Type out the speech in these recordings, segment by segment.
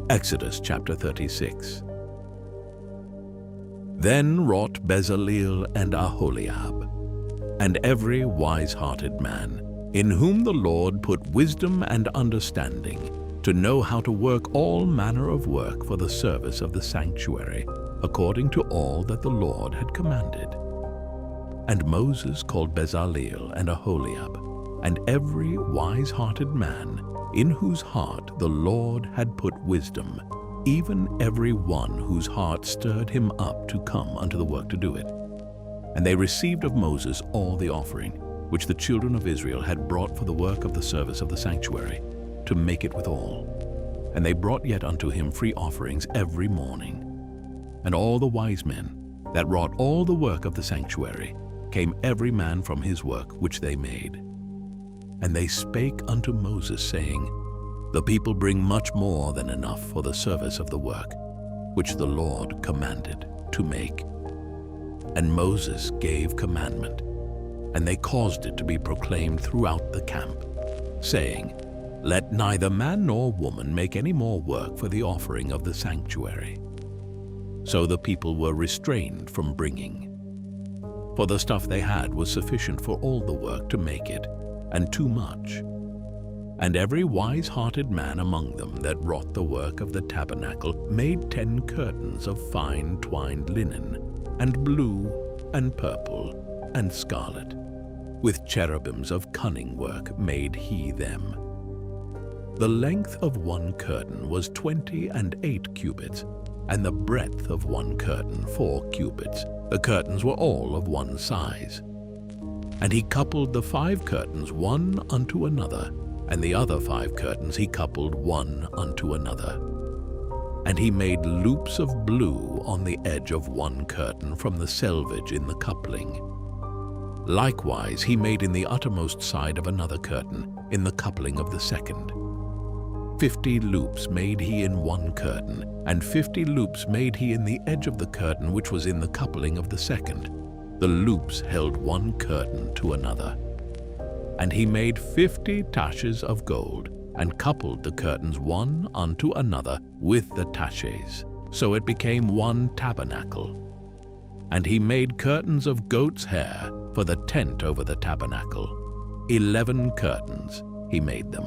Exodus chapter 36. Then wrought Bezaleel and Aholiab, and every wise-hearted man, in whom the Lord put wisdom and understanding, to know how to work all manner of work for the service of the sanctuary, according to all that the Lord had commanded. And Moses called Bezaleel and Aholiab, and every wise-hearted man, in whose heart the Lord had put wisdom, even every one whose heart stirred him up to come unto the work to do it. And they received of Moses all the offering, which the children of Israel had brought for the work of the service of the sanctuary, to make it withal. And they brought yet unto him free offerings every morning. And all the wise men that wrought all the work of the sanctuary came every man from his work which they made. And they spake unto Moses, saying, The people bring much more than enough for the service of the work, which the Lord commanded to make. And Moses gave commandment, and they caused it to be proclaimed throughout the camp, saying, Let neither man nor woman make any more work for the offering of the sanctuary. So the people were restrained from bringing. For the stuff they had was sufficient for all the work to make it, and too much. And every wise-hearted man among them that wrought the work of the tabernacle made 10 curtains of fine twined linen, and blue, and purple, and scarlet. With cherubims of cunning work made he them. The length of one curtain was 28 cubits, and the breadth of one curtain 4 cubits. The curtains were all of one size. And he coupled the 5 curtains one unto another, and the other 5 curtains he coupled one unto another. And he made loops of blue on the edge of one curtain from the selvage in the coupling. Likewise he made in the uttermost side of another curtain, in the coupling of the second. 50 loops made he in one curtain, and 50 loops made he in the edge of the curtain which was in the coupling of the second. The loops held one curtain to another. And he made 50 taches of gold, and coupled the curtains one unto another with the taches. So it became one tabernacle. And he made curtains of goat's hair for the tent over the tabernacle. 11 curtains he made them.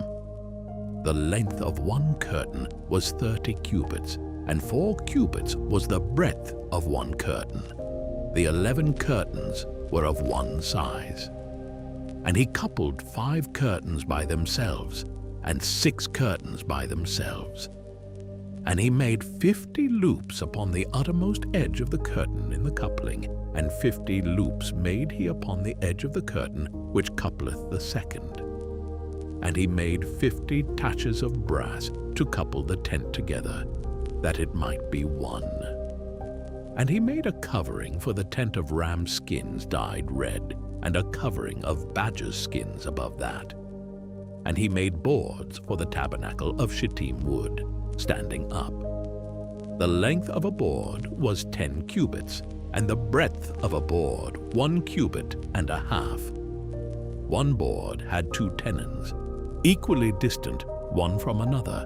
The length of one curtain was 30 cubits, and 4 cubits was the breadth of one curtain. The 11 curtains were of one size. And he coupled 5 curtains by themselves, and 6 curtains by themselves. And he made 50 loops upon the uttermost edge of the curtain in the coupling, and 50 loops made he upon the edge of the curtain which coupleth the second. And he made 50 taches of brass to couple the tent together, that it might be one. And he made a covering for the tent of ram skins dyed red, and a covering of badger skins above that. And he made boards for the tabernacle of shittim wood, standing up. The length of a board was 10 cubits, and the breadth of a board 1 cubit and a half. One board had 2 tenons, equally distant one from another.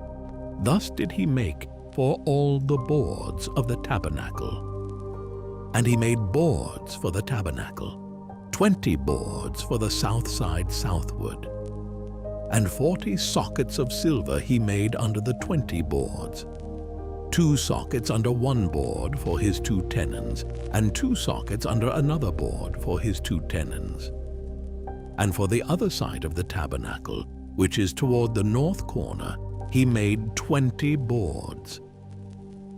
Thus did he make for all the boards of the tabernacle. And he made boards for the tabernacle, 20 boards for the south side southward. And 40 sockets of silver he made under the 20 boards. 2 sockets under one board for his 2 tenons, and 2 sockets under another board for his 2 tenons. And for the other side of the tabernacle, which is toward the north corner, he made 20 boards.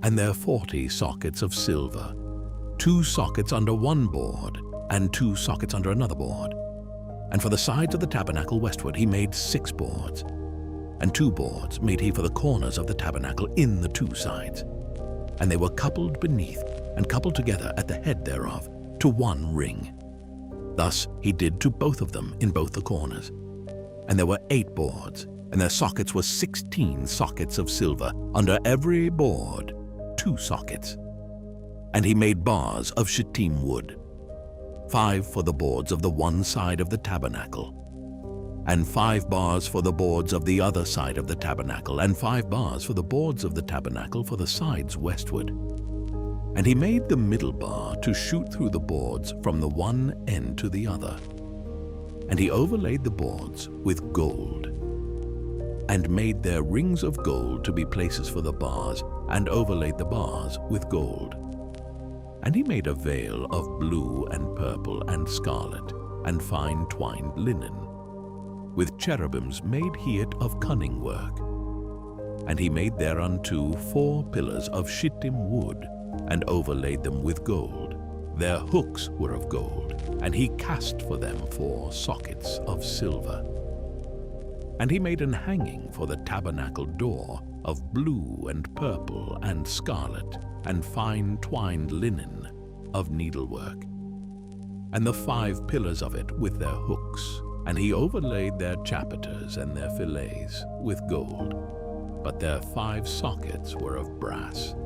And there 40 sockets of silver, 2 sockets under one board, and 2 sockets under another board. And for the sides of the tabernacle westward he made 6 boards. And 2 boards made he for the corners of the tabernacle in the 2 sides. And they were coupled beneath, and coupled together at the head thereof, to one ring. Thus he did to both of them in both the corners. And there were 8 boards, and their sockets were 16 sockets of silver, under every board 2 sockets. And he made bars of shittim wood, 5 for the boards of the one side of the tabernacle. and 5 bars for the boards of the other side of the tabernacle, and 5 bars for the boards of the tabernacle for the sides westward. And he made the middle bar to shoot through the boards from the one end to the other. And he overlaid the boards with gold, and made their rings of gold to be places for the bars, and overlaid the bars with gold. And he made a veil of blue and purple and scarlet and fine twined linen. With cherubims made he it of cunning work. And he made thereunto 4 pillars of shittim wood, and overlaid them with gold. Their hooks were of gold, and he cast for them 4 sockets of silver. And he made an hanging for the tabernacle door of blue and purple and scarlet and fine twined linen of needlework, and the 5 pillars of it with their hooks. And he overlaid their chapiters and their fillets with gold, but their 5 sockets were of brass.